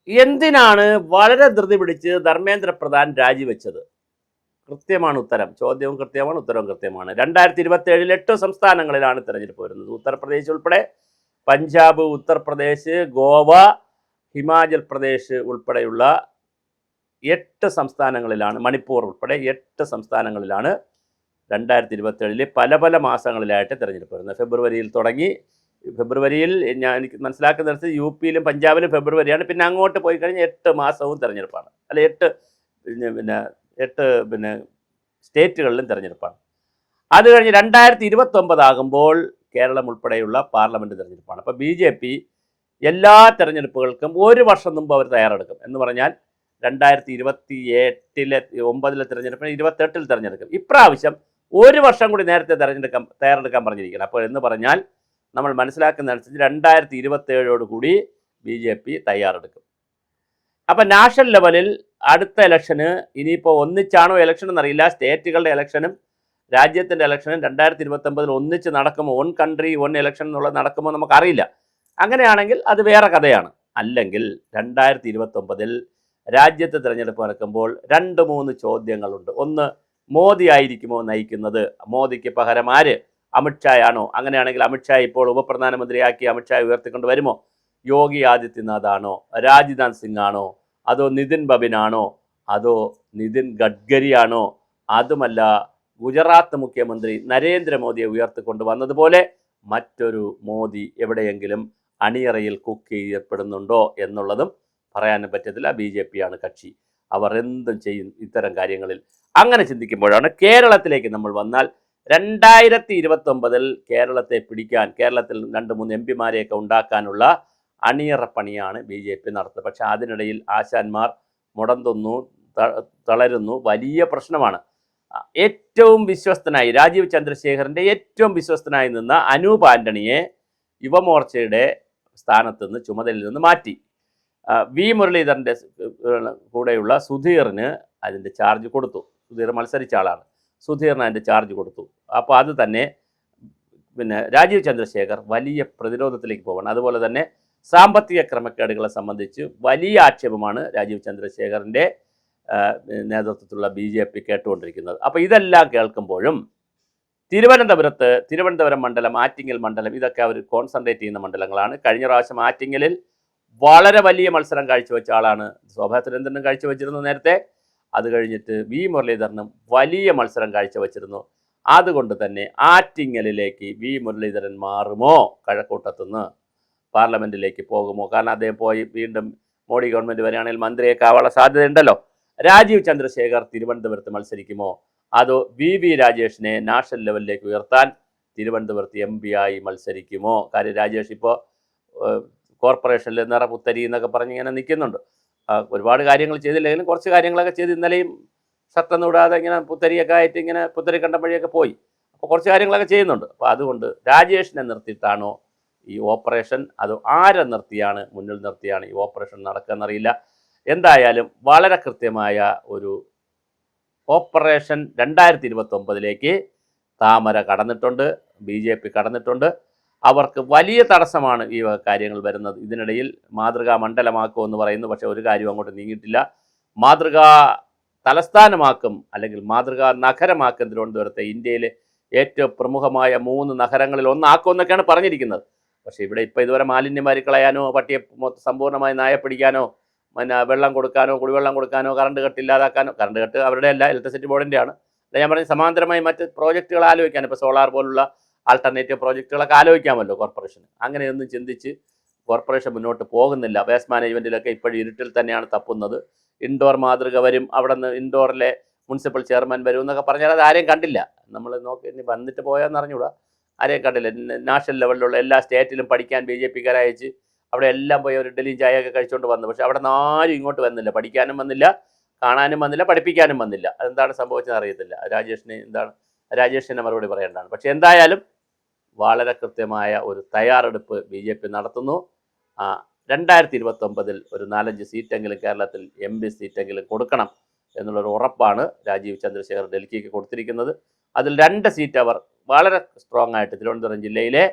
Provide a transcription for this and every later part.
എന്തിനാണ് വളരെ ധൃതി പിടിച്ച് ധർമ്മേന്ദ്ര പ്രധാൻ രാജിവെച്ചത്? കൃത്യമാണ് ഉത്തരം. ചോദ്യവും കൃത്യമാണ്, ഉത്തരവും കൃത്യമാണ്. 2027 8 സംസ്ഥാനങ്ങളിലാണ് തെരഞ്ഞെടുപ്പ് വരുന്നത്. ഉത്തർപ്രദേശ് ഉൾപ്പെടെ പഞ്ചാബ്, ഉത്തർപ്രദേശ്, ഗോവ, ഹിമാചൽ പ്രദേശ് ഉൾപ്പെടെയുള്ള 8 സംസ്ഥാനങ്ങളിലാണ്, മണിപ്പൂർ ഉൾപ്പെടെ 8 സംസ്ഥാനങ്ങളിലാണ് 2027 പല പല മാസങ്ങളിലായിട്ട് തെരഞ്ഞെടുപ്പ് വരുന്നത്. ഫെബ്രുവരിയിൽ തുടങ്ങി. ഫെബ്രുവരിയിൽ എനിക്ക് മനസ്സിലാക്കുന്നിടത്ത് യു പിയിലും പഞ്ചാബിലും ഫെബ്രുവരിയാണ്. പിന്നെ അങ്ങോട്ട് പോയി കഴിഞ്ഞാൽ 8 മാസവും തെരഞ്ഞെടുപ്പാണ്. അല്ല, 8 സ്റ്റേറ്റുകളിലും തെരഞ്ഞെടുപ്പാണ്. അത് കഴിഞ്ഞ് 2029 ആകുമ്പോൾ കേരളം ഉൾപ്പെടെയുള്ള പാർലമെൻറ്റ് തെരഞ്ഞെടുപ്പാണ്. അപ്പോൾ BJP എല്ലാ തെരഞ്ഞെടുപ്പുകൾക്കും ഒരു വർഷം മുമ്പ് അവർ തയ്യാറെടുക്കും. എന്ന് പറഞ്ഞാൽ 2028-9 തെരഞ്ഞെടുപ്പിന് 28 തെരഞ്ഞെടുക്കും. ഇപ്രാവശ്യം ഒരു വർഷം കൂടി നേരത്തെ തയ്യാറെടുക്കാൻ പറഞ്ഞിരിക്കണം. അപ്പോൾ എന്ന് പറഞ്ഞാൽ നമ്മൾ മനസ്സിലാക്കുന്നതനുസരിച്ച് 2027 കൂടി BJP തയ്യാറെടുക്കും. അപ്പം നാഷണൽ ലെവലിൽ അടുത്ത ഇലക്ഷന് ഇനിയിപ്പോൾ ഒന്നിച്ചാണോ ഇലക്ഷൻ എന്നറിയില്ല. സ്റ്റേറ്റുകളുടെ ഇലക്ഷനും രാജ്യത്തിൻ്റെ ഇലക്ഷനും 2029 ഒന്നിച്ച് നടക്കുമോ, വൺ കൺട്രി വൺ ഇലക്ഷൻ എന്നുള്ളത് നടക്കുമോ നമുക്കറിയില്ല. അങ്ങനെയാണെങ്കിൽ അത് വേറെ കഥയാണ്. അല്ലെങ്കിൽ 2029 രാജ്യത്തെ തിരഞ്ഞെടുപ്പ് നടക്കുമ്പോൾ 2-3 ചോദ്യങ്ങളുണ്ട്. ഒന്ന്, മോദി ആയിരിക്കുമോ നയിക്കുന്നത്? മോദിക്ക് പകരം ആര്? അമിത്ഷായാണോ? അങ്ങനെയാണെങ്കിൽ അമിത്ഷാ ഇപ്പോൾ ഉപപ്രധാനമന്ത്രിയാക്കി അമിത്ഷാ ഉയർത്തിക്കൊണ്ട് വരുമോ? യോഗി ആദിത്യനാഥ് ആണോ? രാജ്നാഥ് സിംഗ് ആണോ? അതോ നിതിൻ ബബിനാണോ? അതോ നിതിൻ ഗഡ്കരിയാണോ? അതുമല്ല, ഗുജറാത്ത് മുഖ്യമന്ത്രി നരേന്ദ്രമോദിയെ ഉയർത്തിക്കൊണ്ട് വന്നതുപോലെ മറ്റൊരു മോദി എവിടെയെങ്കിലും അണിയറയിൽ കുക്ക് ചെയ്യപ്പെടുന്നുണ്ടോ എന്നുള്ളതും പറയാനും പറ്റത്തില്ല. BJP ആണ് കക്ഷി. അവർ എന്തും ചെയ്യും ഇത്തരം കാര്യങ്ങളിൽ. അങ്ങനെ ചിന്തിക്കുമ്പോഴാണ് കേരളത്തിലേക്ക് നമ്മൾ വന്നാൽ 2029 കേരളത്തെ പിടിക്കാൻ, കേരളത്തിൽ 2-3 MP ഉണ്ടാക്കാനുള്ള അണിയറ പണിയാണ് BJP നടത്തുന്നത്. പക്ഷേ അതിനിടയിൽ ആശാന്മാർ മുടന്തുന്നു, തളരുന്നു. വലിയ പ്രശ്നമാണ്. ഏറ്റവും വിശ്വസ്തനായി, രാജീവ് ചന്ദ്രശേഖറിൻ്റെ ഏറ്റവും വിശ്വസ്തനായി നിന്ന അനൂപ് ആൻ്റണിയെ യുവമോർച്ചയുടെ സ്ഥാനത്ത് നിന്ന്, ചുമതലയിൽ നിന്ന് മാറ്റി. വി മുരളീധരൻ്റെ കൂടെയുള്ള സുധീറിന് അതിൻ്റെ ചാർജ് കൊടുത്തു. സുധീർ മത്സരിച്ച ആളാണ്. സുധീറിന് അതിൻ്റെ ചാർജ് കൊടുത്തു. അപ്പോൾ അത് തന്നെ രാജീവ് ചന്ദ്രശേഖർ വലിയ പ്രതിരോധത്തിലേക്ക് പോകണം. അതുപോലെ തന്നെ സാമ്പത്തിക ക്രമക്കേടുകളെ സംബന്ധിച്ച് വലിയ ആക്ഷേപമാണ് രാജീവ് ചന്ദ്രശേഖറിൻ്റെ നേതൃത്വത്തിലുള്ള BJP കേട്ടുകൊണ്ടിരിക്കുന്നത്. അപ്പോൾ ഇതെല്ലാം കേൾക്കുമ്പോഴും തിരുവനന്തപുരം മണ്ഡലം, ആറ്റിങ്ങൽ മണ്ഡലം, ഇതൊക്കെ അവർ കോൺസെൻട്രേറ്റ് ചെയ്യുന്ന മണ്ഡലങ്ങളാണ്. കഴിഞ്ഞ പ്രാവശ്യം ആറ്റിങ്ങലിൽ വളരെ വലിയ മത്സരം കാഴ്ചവെച്ച ആളാണ് ശോഭാ സുരേന്ദ്രനും കാഴ്ചവെച്ചിരുന്നു നേരത്തെ. അത് കഴിഞ്ഞിട്ട് വി മുരളീധരനും വലിയ മത്സരം കാഴ്ചവെച്ചിരുന്നു. അതുകൊണ്ട് തന്നെ ആറ്റിങ്ങലിലേക്ക് വി മുരളീധരൻ മാറുമോ? കഴക്കൂട്ടത്തുനിന്ന് പാർലമെൻറ്റിലേക്ക് പോകുമോ? കാരണം അദ്ദേഹം പോയി വീണ്ടും മോഡി ഗവൺമെൻറ് വരികയാണെങ്കിൽ മന്ത്രിയൊക്കെ ആവാനുള്ള സാധ്യതയുണ്ടല്ലോ. രാജീവ് ചന്ദ്രശേഖർ തിരുവനന്തപുരത്ത് മത്സരിക്കുമോ? അതോ VV രാജേഷിനെ നാഷണൽ ലെവലിലേക്ക് ഉയർത്താൻ തിരുവനന്തപുരത്ത് MP ആയി മത്സരിക്കുമോ? കാര്യം രാജേഷ് ഇപ്പോൾ കോർപ്പറേഷനിൽ നിറപുത്തരി എന്നൊക്കെ പറഞ്ഞ് ഇങ്ങനെ നിൽക്കുന്നുണ്ട്. ഒരുപാട് കാര്യങ്ങൾ ചെയ്തില്ലെങ്കിലും കുറച്ച് കാര്യങ്ങളൊക്കെ ചെയ്ത് ഇന്നലെയും ഷർട്ടൊന്നും ഇടാതെ ഇങ്ങനെ പുത്തരിയൊക്കെ ആയിട്ട് ഇങ്ങനെ പുത്തരി കണ്ടം വഴിയൊക്കെ പോയി. അപ്പോൾ കുറച്ച് കാര്യങ്ങളൊക്കെ ചെയ്യുന്നുണ്ട്. അപ്പോൾ അതുകൊണ്ട് രാജേഷിനെ നിർത്തിയിട്ടാണോ ഈ ഓപ്പറേഷൻ, അതോ ആരെ നിർത്തിയാണ്, മുന്നിൽ നിർത്തിയാണ് ഈ ഓപ്പറേഷൻ നടക്കുകയെന്നറിയില്ല. എന്തായാലും വളരെ കൃത്യമായ ഒരു ഓപ്പറേഷൻ 2029 താമര കടന്നിട്ടുണ്ട്, BJP കടന്നിട്ടുണ്ട്. അവർക്ക് വലിയ തടസ്സമാണ് ഈ കാര്യങ്ങൾ വരുന്നത്. ഇതിനിടയിൽ മാതൃകാ മണ്ഡലമാക്കുമെന്ന് പറയുന്നു. പക്ഷേ ഒരു കാര്യവും അങ്ങോട്ട് നീങ്ങിയിട്ടില്ല. മാതൃകാ തലസ്ഥാനമാക്കും, അല്ലെങ്കിൽ മാതൃകാ നഗരമാക്കും തിരുവനന്തപുരത്തെ. ഇന്ത്യയിലെ ഏറ്റവും പ്രമുഖമായ 3 നഗരങ്ങളിൽ ഒന്നാക്കുമെന്നൊക്കെയാണ് പറഞ്ഞിരിക്കുന്നത്. പക്ഷേ ഇവിടെ ഇപ്പോൾ ഇതുവരെ മാലിന്യം വാരി കളയാനോ, പട്ടിയെ സമ്പൂർണ്ണമായി നായ പിടിക്കാനോ, വെള്ളം കൊടുക്കാനോ, കുടിവെള്ളം കൊടുക്കാനോ, കറണ്ട് കട്ട് ഇല്ലാതാക്കാനോ, കറണ്ട് കട്ട് അവരുടെ അല്ല, ഇലക്ട്രിസിറ്റി ബോർഡിൻ്റെയാണ്. അല്ല, ഞാൻ പറഞ്ഞ സമാന്തരമായി മറ്റ് പ്രോജക്റ്റുകൾ ആലോചിക്കാൻ, ഇപ്പോൾ സോളാർ പോലുള്ള ആൾട്ടർനേറ്റീവ് പ്രോജക്റ്റുകളൊക്കെ ആലോചിക്കാമല്ലോ കോർപ്പറേഷൻ. അങ്ങനെയൊന്നും ചിന്തിച്ച് കോർപ്പറേഷൻ മുന്നോട്ട് പോകുന്നില്ല. വേസ്റ്റ് മാനേജ്മെൻറ്റിലൊക്കെ ഇപ്പോഴും ഇരുട്ടിൽ തന്നെയാണ് തപ്പുന്നത്. ഇൻഡോർ മാതൃക വരും, അവിടെ നിന്ന് ഇൻഡോറിലെ മുനിസിപ്പൽ ചെയർമാൻ വരും എന്നൊക്കെ പറഞ്ഞാൽ അത് ആരെയും കണ്ടില്ല. നമ്മൾ നോക്കി ഇനി വന്നിട്ട് പോയാന്ന് അറിഞ്ഞൂടാ, ആരെയും കണ്ടില്ല. നാഷണൽ ലെവലിലുള്ള എല്ലാ സ്റ്റേറ്റിലും പഠിക്കാൻ BJP-ക്കാരെ അയച്ച് അവിടെ എല്ലാം പോയി ഒരു ഇഡ്ഡലിയും ചായയൊക്കെ കഴിച്ചുകൊണ്ട് വന്നു. പക്ഷേ അവിടെ ആരും ഇങ്ങോട്ട് വന്നില്ല. പഠിക്കാനും വന്നില്ല, കാണാനും വന്നില്ല, പഠിപ്പിക്കാനും വന്നില്ല. അതെന്താണ് സംഭവിച്ചതെന്ന് അറിയത്തില്ല. രാജേഷിനെ മറുപടി പറയേണ്ടതാണ്. പക്ഷേ എന്തായാലും വളരെ കൃത്യമായ ഒരു തയ്യാറെടുപ്പ് BJP നടത്തുന്നു. 2029 ഒരു 4-5 സീറ്റെങ്കിലും കേരളത്തിൽ MP സീറ്റെങ്കിലും കൊടുക്കണം എന്നുള്ളൊരു ഉറപ്പാണ് രാജീവ് ചന്ദ്രശേഖർ ഡൽഹിക്ക് കൊടുത്തിരിക്കുന്നത്. അതിൽ 2 സീറ്റ് അവർ വളരെ സ്ട്രോങ് ആയിട്ട്, തിരുവനന്തപുരം ജില്ലയിലെ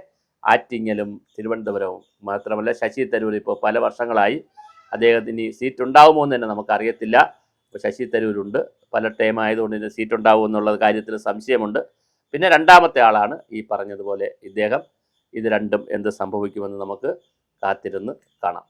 ആറ്റിങ്ങലും തിരുവനന്തപുരവും മാത്രമല്ല ശശി തരൂർ ഇപ്പോൾ പല വർഷങ്ങളായി അദ്ദേഹത്തിന് സീറ്റ് ഉണ്ടാവുമോ എന്ന് തന്നെ നമുക്കറിയത്തില്ല. ഇപ്പോൾ ശശി തരൂരുണ്ട്, പല ടൈം ആയതുകൊണ്ട് തന്നെ സീറ്റ് ഉണ്ടാവുമോ എന്നുള്ള കാര്യത്തിൽ സംശയമുണ്ട്. പിന്നെ രണ്ടാമത്തെ ആളാണ് ഈ പറഞ്ഞതുപോലെ ഇദ്ദേഹം. ഇത് രണ്ടും എന്ത് സംഭവിക്കുമെന്ന് നമുക്ക് കാത്തിരുന്ന് കാണാം.